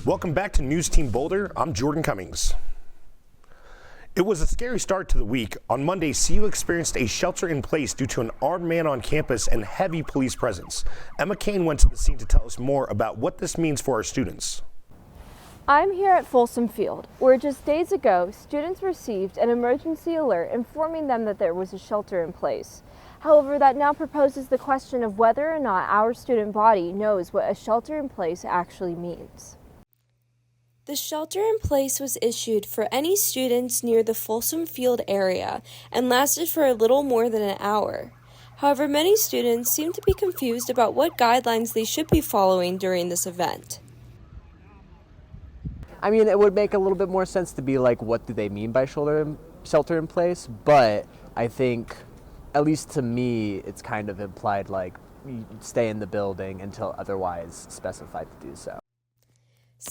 Welcome back to NewsTeam Boulder. I'm Jordan Cummings. It was a scary start to the week. On Monday, CU experienced a shelter in place due to an armed man on campus and heavy police presence. Emma Kane went to the scene to tell us more about what this means for our students. I'm here at Folsom Field, where just days ago, students received an emergency alert informing them that there was a shelter in place. However, that now proposes the question of whether or not our student body knows what a shelter in place actually means. The shelter in place was issued for any students near the Folsom Field area and lasted for a little more than an hour. However, many students seem to be confused about what guidelines they should be following during this event. I mean, it would make a little bit more sense to be like, what do they mean by shelter in place? But I think, at least to me, it's kind of implied like you stay in the building until otherwise specified to do so.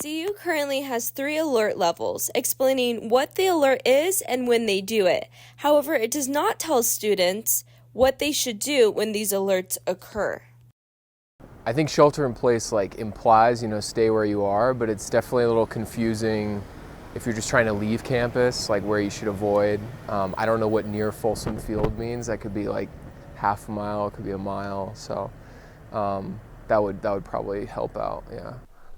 CU currently has 3 alert levels, explaining what the alert is and when they do it. However, it does not tell students what they should do when these alerts occur. I think shelter in place implies, stay where you are, but it's definitely a little confusing if you're just trying to leave campus, where you should avoid. I don't know what near Folsom Field means. That could be half a mile, it could be a mile. So that would probably help out, yeah.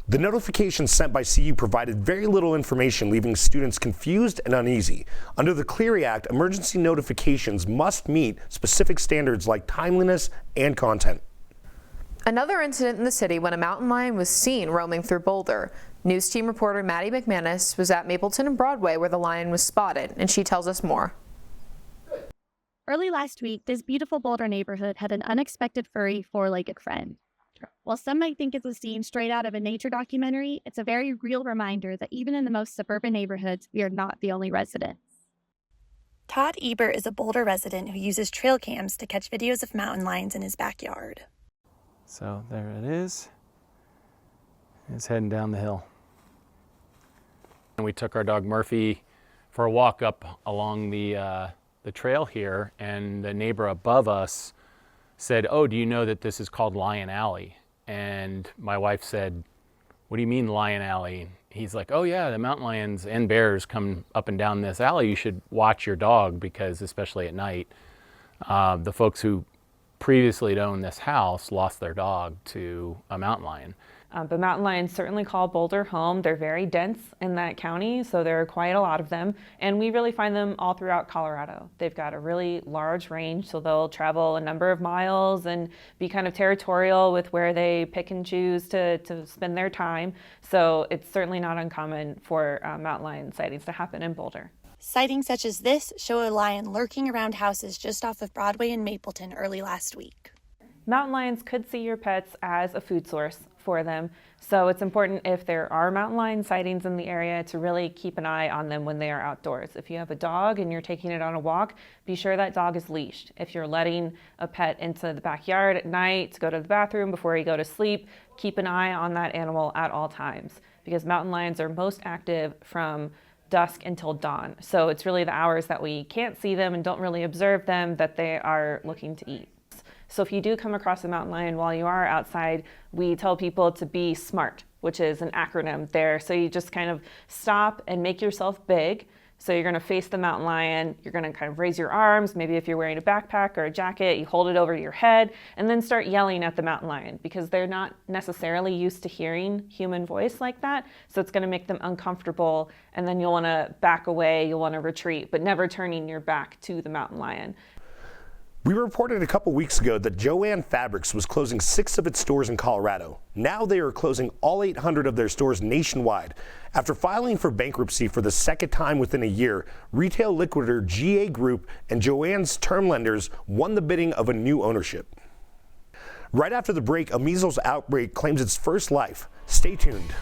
The notification sent by CU provided very little information, leaving students confused and uneasy. Under the Clery Act, emergency notifications must meet specific standards like timeliness and content. Another incident in the city when a mountain lion was seen roaming through Boulder. News team reporter Maggie McManus was at Mapleton and Broadway where the lion was spotted, and she tells us more. Early last week, this beautiful Boulder neighborhood had an unexpected furry four-legged friend. While some might think it's a scene straight out of a nature documentary, it's a very real reminder that even in the most suburban neighborhoods, we are not the only residents. Todd Ebert is a Boulder resident who uses trail cams to catch videos of mountain lions in his backyard. So there it is. It's heading down the hill. And we took our dog Murphy for a walk up along the trail here, and the neighbor above us said, "Oh, do you know that this is called Lion Alley?" And my wife said, "What do you mean Lion Alley?" He's like, "Oh yeah, the mountain lions and bears come up and down this alley. You should watch your dog because especially at night, the folks who previously owned this house lost their dog to a mountain lion." The mountain lions certainly call Boulder home. They're very dense in that county, so there are quite a lot of them. And we really find them all throughout Colorado. They've got a really large range, so they'll travel a number of miles and be kind of territorial with where they pick and choose to spend their time. So it's certainly not uncommon for mountain lion sightings to happen in Boulder. Sightings such as this show a lion lurking around houses just off of Broadway and Mapleton early last week. Mountain lions could see your pets as a food source for them, so it's important if there are mountain lion sightings in the area to really keep an eye on them when they are outdoors. If you have a dog and you're taking it on a walk, be sure that dog is leashed. If you're letting a pet into the backyard at night to go to the bathroom before you go to sleep, keep an eye on that animal at all times, because mountain lions are most active from dusk until dawn. So it's really the hours that we can't see them and don't really observe them that they are looking to eat. So if you do come across a mountain lion while you are outside, we tell people to be SMART, which is an acronym there. So you just kind of stop and make yourself big. So you're going to face the mountain lion, you're going to kind of raise your arms, maybe if you're wearing a backpack or a jacket, you hold it over your head, and then start yelling at the mountain lion because they're not necessarily used to hearing human voice like that. So it's going to make them uncomfortable, and then you'll want to back away, you'll want to retreat, but never turning your back to the mountain lion. We reported a couple weeks ago that Joann Fabrics was closing 6 of its stores in Colorado. Now they are closing all 800 of their stores nationwide. After filing for bankruptcy for the second time within a year, retail liquidator GA Group and Joann's term lenders won the bidding of a new ownership. Right after the break, a measles outbreak claims its first life. Stay tuned.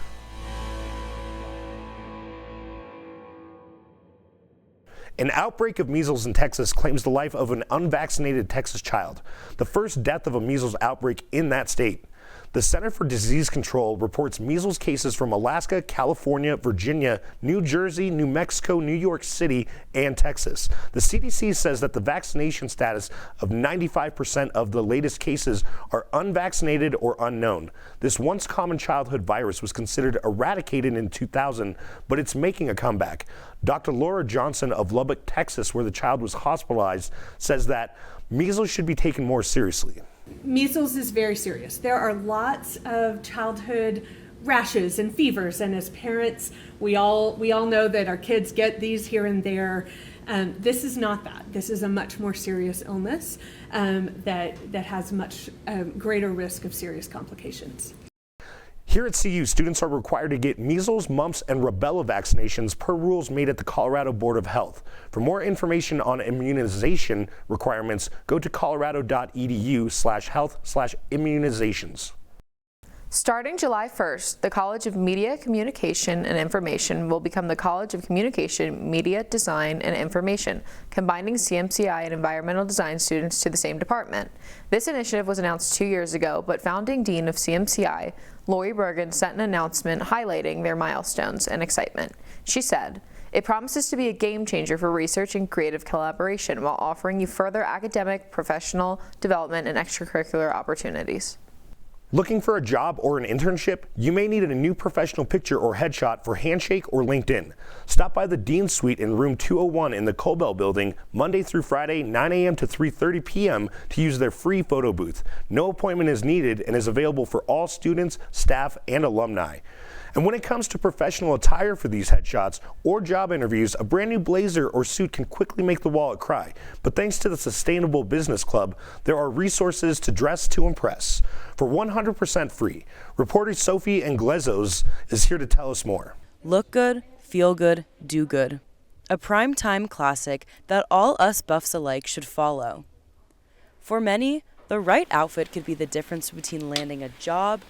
An outbreak of measles in Texas claims the life of an unvaccinated Texas child, the first death of a measles outbreak in that state. The Center for Disease Control reports measles cases from Alaska, California, Virginia, New Jersey, New Mexico, New York City, and Texas. The CDC says that the vaccination status of 95% of the latest cases are unvaccinated or unknown. This once common childhood virus was considered eradicated in 2000, but it's making a comeback. Dr. Laura Johnson of Lubbock, Texas, where the child was hospitalized, says that measles should be taken more seriously. Measles is very serious. There are lots of childhood rashes and fevers, and as parents, we all know that our kids get these here and there. This is not that. This is a much more serious illness that has much greater risk of serious complications. Here at CU, students are required to get measles, mumps, and rubella vaccinations per rules made at the Colorado Board of Health. For more information on immunization requirements, go to colorado.edu/health/immunizations. Starting July 1st, the College of Media, Communication, and Information will become the College of Communication, Media, Design, and Information, combining CMCI and environmental design students to the same department. This initiative was announced 2 years ago, but founding dean of CMCI, Lori Bergen, sent an announcement highlighting their milestones and excitement. She said, "It promises to be a game changer for research and creative collaboration while offering you further academic, professional development, and extracurricular opportunities." Looking for a job or an internship? You may need a new professional picture or headshot for Handshake or LinkedIn. Stop by the Dean Suite in room 201 in the Colbell building Monday through Friday, 9 a.m. to 3:30 p.m. to use their free photo booth. No appointment is needed and is available for all students, staff, and alumni. And when it comes to professional attire for these headshots or job interviews, a brand new blazer or suit can quickly make the wallet cry. But thanks to the Sustainable Business Club, there are resources to dress to impress. For 100% free, reporter Sophie Englezos is here to tell us more. Look good, feel good, do good. A primetime classic that all us buffs alike should follow. For many, the right outfit could be the difference between landing a job,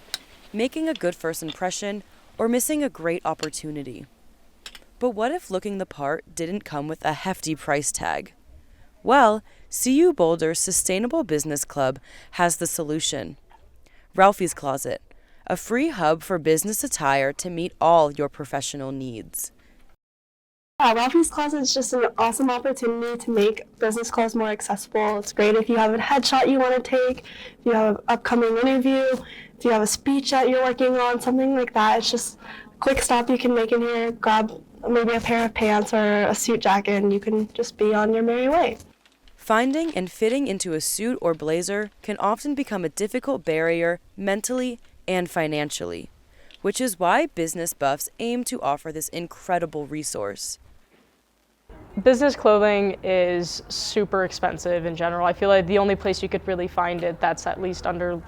making a good first impression, or missing a great opportunity. But what if looking the part didn't come with a hefty price tag? Well, CU Boulder's Sustainable Business Club has the solution. Ralphie's Closet, a free hub for business attire to meet all your professional needs. Ralphie's Closet is just an awesome opportunity to make business clothes more accessible. It's great if you have a headshot you want to take, if you have an upcoming interview, if you have a speech that you're working on, something like that. It's just a quick stop you can make in here, grab maybe a pair of pants or a suit jacket, and you can just be on your merry way. Finding and fitting into a suit or blazer can often become a difficult barrier mentally and financially, which is why business buffs aim to offer this incredible resource. Business clothing is super expensive in general. I feel like the only place you could really find it that's at least under,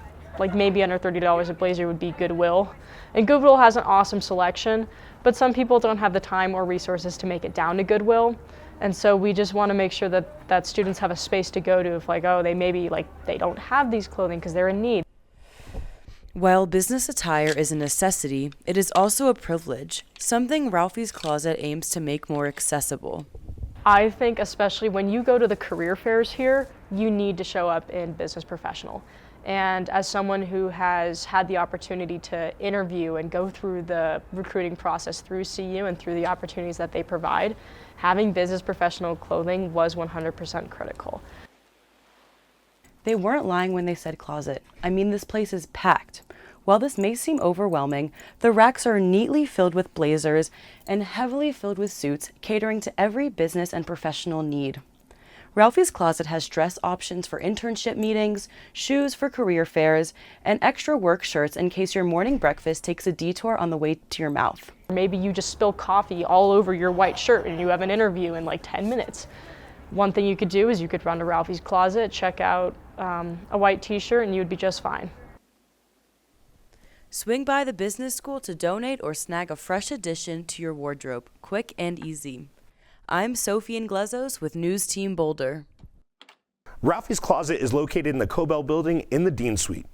maybe under $30 a blazer would be Goodwill. And Goodwill has an awesome selection, but some people don't have the time or resources to make it down to Goodwill. And so we just want to make sure that students have a space to go to if they don't have these clothing because they're in need. While business attire is a necessity, it is also a privilege, something Ralphie's Closet aims to make more accessible. I think especially when you go to the career fairs here, you need to show up in business professional. And as someone who has had the opportunity to interview and go through the recruiting process through CU and through the opportunities that they provide, having business professional clothing was 100% critical. They weren't lying when they said closet. I mean, this place is packed. While this may seem overwhelming, the racks are neatly filled with blazers and heavily filled with suits, catering to every business and professional need. Ralphie's Closet has dress options for internship meetings, shoes for career fairs, and extra work shirts in case your morning breakfast takes a detour on the way to your mouth. Maybe you just spill coffee all over your white shirt and you have an interview in 10 minutes. One thing you could do is you could run to Ralphie's Closet, check out a white t-shirt, and you would be just fine. Swing by the business school to donate or snag a fresh addition to your wardrobe, quick and easy. I'm Sophie Englezos with NewsTeam Boulder. Ralphie's Closet is located in the Colbell building in the Dean Suite.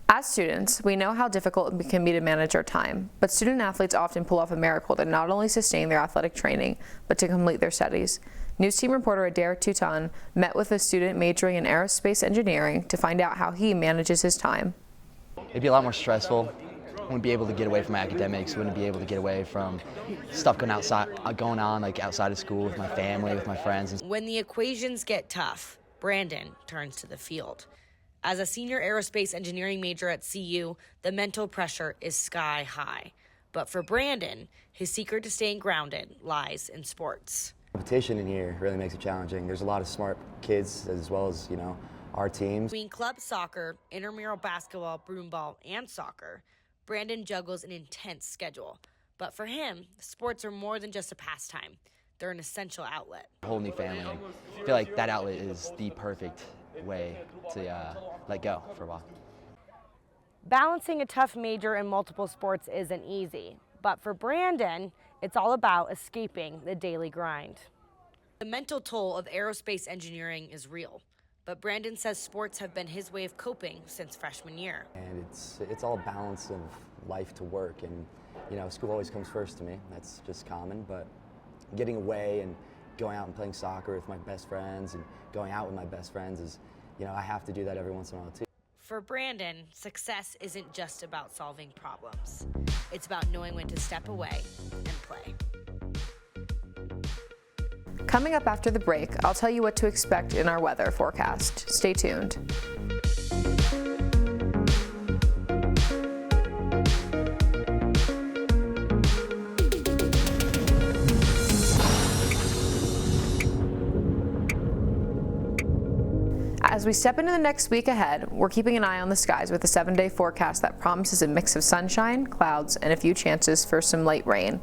As students, we know how difficult it can be to manage our time, but student athletes often pull off a miracle to not only sustain their athletic training, but to complete their studies. NewsTeam reporter Derek Touton met with a student majoring in aerospace engineering to find out how he manages his time. it'd be a lot more stressful. Wouldn't be able to get away from academics, wouldn't be able to get away from stuff going on like outside of school with my family, with my friends. When the equations get tough, Brandon turns to the field. As a senior aerospace engineering major at CU, the mental pressure is sky high. But for Brandon, his secret to staying grounded lies in sports. Competition in here really makes it challenging. There's a lot of smart kids as well as, our teams. Between club soccer, intramural basketball, broomball, and soccer, Brandon juggles an intense schedule. But for him, sports are more than just a pastime. They're an essential outlet. A whole new family. I feel like that outlet is the perfect way to let go for a while. Balancing a tough major in multiple sports isn't easy. But for Brandon, it's all about escaping the daily grind. The mental toll of aerospace engineering is real. But Brandon says sports have been his way of coping since freshman year. And it's all a balance of life to work, and school always comes first to me. That's just common, but getting away and going out and playing soccer with my best friends and going out with my best friends is, I have to do that every once in a while too. For Brandon, success isn't just about solving problems. It's about knowing when to step away and play. Coming up after the break, I'll tell you what to expect in our weather forecast. Stay tuned. As we step into the next week ahead, we're keeping an eye on the skies with a 7-day forecast that promises a mix of sunshine, clouds, and a few chances for some light rain.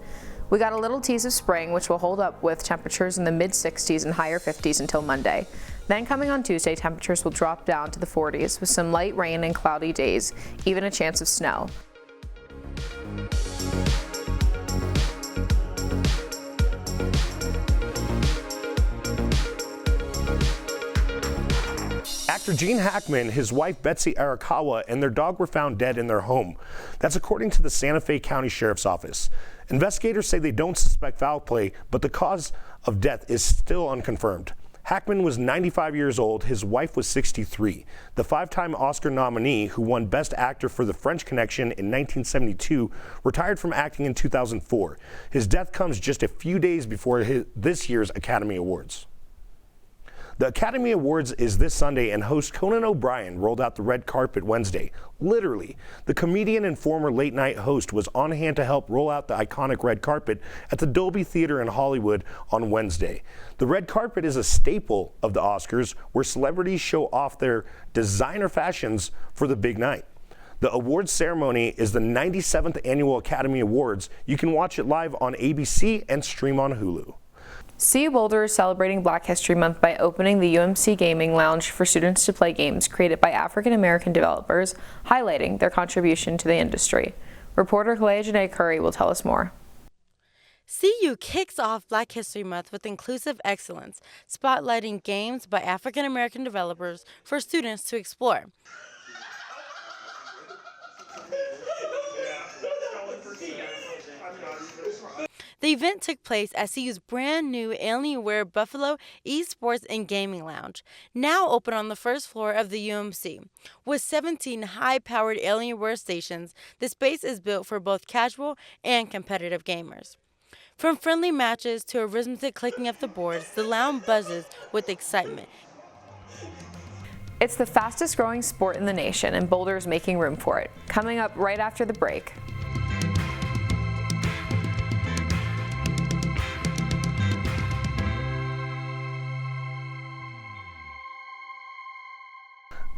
We got a little tease of spring, which will hold up with temperatures in the mid-60s and higher 50s until Monday. Then coming on Tuesday, temperatures will drop down to the 40s with some light rain and cloudy days, even a chance of snow. Actor Gene Hackman, his wife Betsy Arakawa, and their dog were found dead in their home. That's according to the Santa Fe County Sheriff's Office. Investigators say they don't suspect foul play, but the cause of death is still unconfirmed. Hackman was 95 years old. His wife was 63. The 5-time Oscar nominee, who won Best Actor for The French Connection in 1972, retired from acting in 2004. His death comes just a few days before this year's Academy Awards. The Academy Awards is this Sunday, and host Conan O'Brien rolled out the red carpet Wednesday. Literally, the comedian and former late-night host was on hand to help roll out the iconic red carpet at the Dolby Theater in Hollywood on Wednesday. The red carpet is a staple of the Oscars, where celebrities show off their designer fashions for the big night. The awards ceremony is the 97th Annual Academy Awards. You can watch it live on ABC and stream on Hulu. CU Boulder is celebrating Black History Month by opening the UMC Gaming Lounge for students to play games created by African American developers, highlighting their contribution to the industry. Reporter Kalea Janae Curry will tell us more. CU kicks off Black History Month with Inclusive Excellence, spotlighting games by African American developers for students to explore. The event took place at CU's brand new Alienware Buffalo Esports and Gaming Lounge, now open on the first floor of the UMC. With 17 high-powered Alienware stations, the space is built for both casual and competitive gamers. From friendly matches to arithmetic clicking of the boards, the lounge buzzes with excitement. It's the fastest growing sport in the nation, and Boulder is making room for it. Coming up right after the break.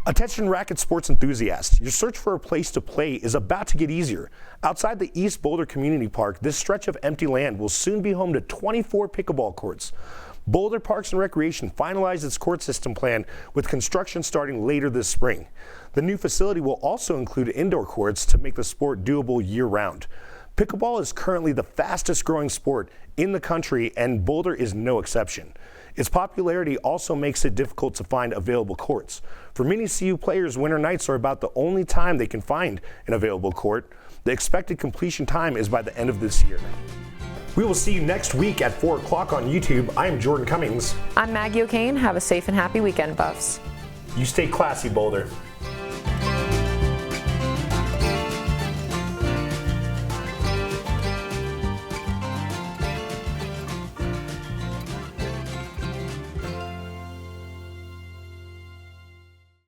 Attention racket sports enthusiasts, your search for a place to play is about to get easier. Outside the East Boulder Community Park, this stretch of empty land will soon be home to 24 pickleball courts. Boulder Parks and Recreation finalized its court system plan with construction starting later this spring. The new facility will also include indoor courts to make the sport doable year-round. Pickleball is currently the fastest growing sport in the country, and Boulder is no exception. Its popularity also makes it difficult to find available courts. For many CU players, winter nights are about the only time they can find an available court. The expected completion time is by the end of this year. We will see you next week at 4 o'clock on YouTube. I am Jordan Cummings. I'm Maggie O'Kane. Have a safe and happy weekend, Buffs. You stay classy, Boulder.